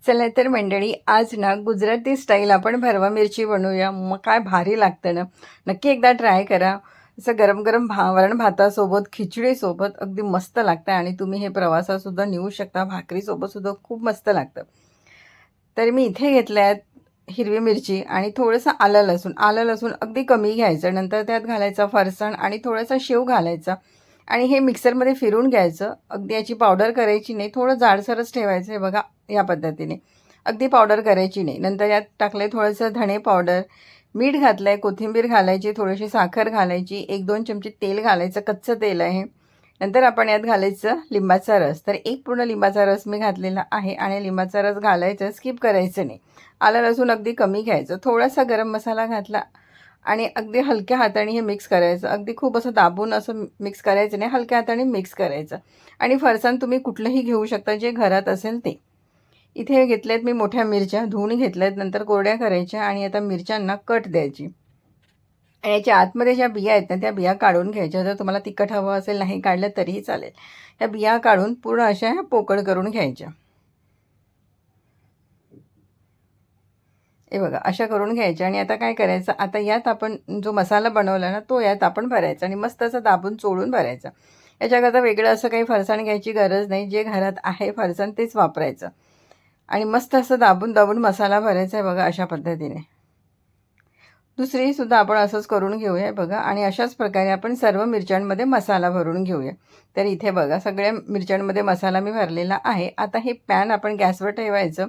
चला तर मंडळी, आज ना गुजराती स्टाईल आपण भरवा मिरची बनवूया. मग काय भारी लागतं ना. नक्की एकदा ट्राय करा. असं गरम गरम वरण भातासोबत खिचडीसोबत अगदी मस्त लागतं आणि तुम्ही हे प्रवासातसुद्धा नेऊ शकता. भाकरीसोबतसुद्धा खूप मस्त लागतं. तर मी इथे घेतल्या आहेत हिरवी मिरची आणि थोडंसं आलं लसूण अगदी कमी घ्यायचं. नंतर त्यात घालायचा फरसाण आणि थोडासा शेव घालायचा आणि हे मिक्सरमध्ये फिरून घ्यायचं. अगदी याची पावडर करायची नाही, थोडं जाडसरच ठेवायचं आहे बघा, या पद्धतीने. अगदी पावडर करायची नाही. नंतर यात टाकलं थोडंसं धणे पावडर, मीठ घातलं आहे, कोथिंबीर घालायची, थोडीशी साखर घालायची, 1-2 चमचे तेल घालायचं, कच्चं तेल आहे. नंतर आपण यात घालायचं लिंबाचा रस. तर एक पूर्ण लिंबाचा रस मी घातलेला आहे आणि लिंबाचा रस घालायचा, स्किप करायचं नाही. आलं लसूण अगदी कमी घ्यायचं. थोडासा गरम मसाला घातला आणि अगदी हलक्या हाताने हे मिक्स करायचं. अगदी खूप असं दाबून असं मिक्स करायचं नाही, हलक्या हाताने मिक्स करायचं. आणि फरसाण तुम्ही कुठलंही घेऊ शकता, जे घरात असेल ते. इथे घेतल्यात मी मोठ्या मिरच्या, धुवून घेतल्यात, नंतर कोरड्या करायच्या आणि आता मिरच्यांना कट द्यायची. आणि याच्या आतमध्ये ज्या बिया आहेत ना, त्या बिया काढून घ्यायच्या. जर तुम्हाला तिखट हवं असेल, नाही काढलं तरीही चालेल. त्या बिया काढून पूर्ण अशा पोकळ करून घ्यायच्या. हे बघा, अशा करून घ्यायच्या. आणि आता काय करायचं, आता यात आपण जो मसाला बनवला ना, तो यात आपण भरायचा आणि मस्त असं दाबून चोळून भरायचा. याच्याकरता वेगळं असं काही फरसाण घ्यायची गरज नाही. जे घरात आहे फरसाण तेच वापरायचं आणि मस्त असं दाबून दाबून मसाला भरायचा आहे बघा, अशा पद्धतीने. दुसरीसुद्धा आपण असंच करून घेऊया बघा. आणि अशाच प्रकारे आपण सर्व मिरच्यांमध्ये मसाला भरून घेऊया. तर इथे बघा, सगळ्या मिरच्यांमध्ये मसाला मी भरलेला आहे. आता हे पॅन आपण गॅसवर ठेवायचं.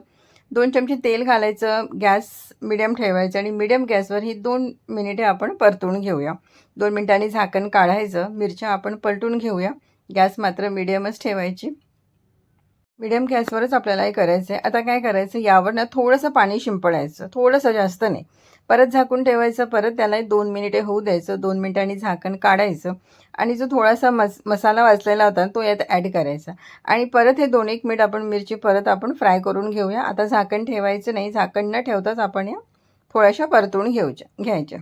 2 चमचे तेल घालायचं, गॅस मिडियम ठेवायचं आणि मिडियम गॅसवर ही 2 मिनिटे आपण परतून घेऊया. 2 मिनिटांनी झाकण काढायचं. मिरच्या आपण पलटून घेऊया. गॅस मात्र मिडियमच ठेवायची. मीडियम गॅसवरच आपल्याला हे करायचं आहे. आता काय करायचं, यावर ना थोडंसं पाणी शिंपडायचं, थोडंसं, जास्त नाही. परत झाकून ठेवायचं. परत त्याला 2 मिनिटे होऊ द्यायचं. 2 मिनिटांनी झाकण काढायचं आणि जो थोडासा मसाला वाचलेला होता तो यात ॲड करायचा आणि परत हे 2-1 मिनिट आपण मिरची परत आपण फ्राय करून घेऊया. आता झाकण ठेवायचं नाही. झाकण न ठेवताच आपण या थोड्याशा परतून घ्यायच्या.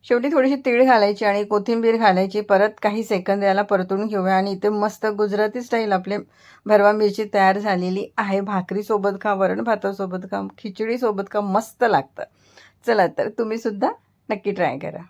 शेवटी थोडीशी तीळ घालायची आणि कोथिंबीर घालायची. परत काही सेकंद याला परतून घेऊया आणि इथे मस्त गुजराती स्टाईल आपले भरवा मिरची तयार झालेली आहे. भाकरीसोबत खा, वरण भातासोबत खा, खिचडीसोबत खा, मस्त लागतं. चला तर तुम्हीसुद्धा नक्की ट्राय करा.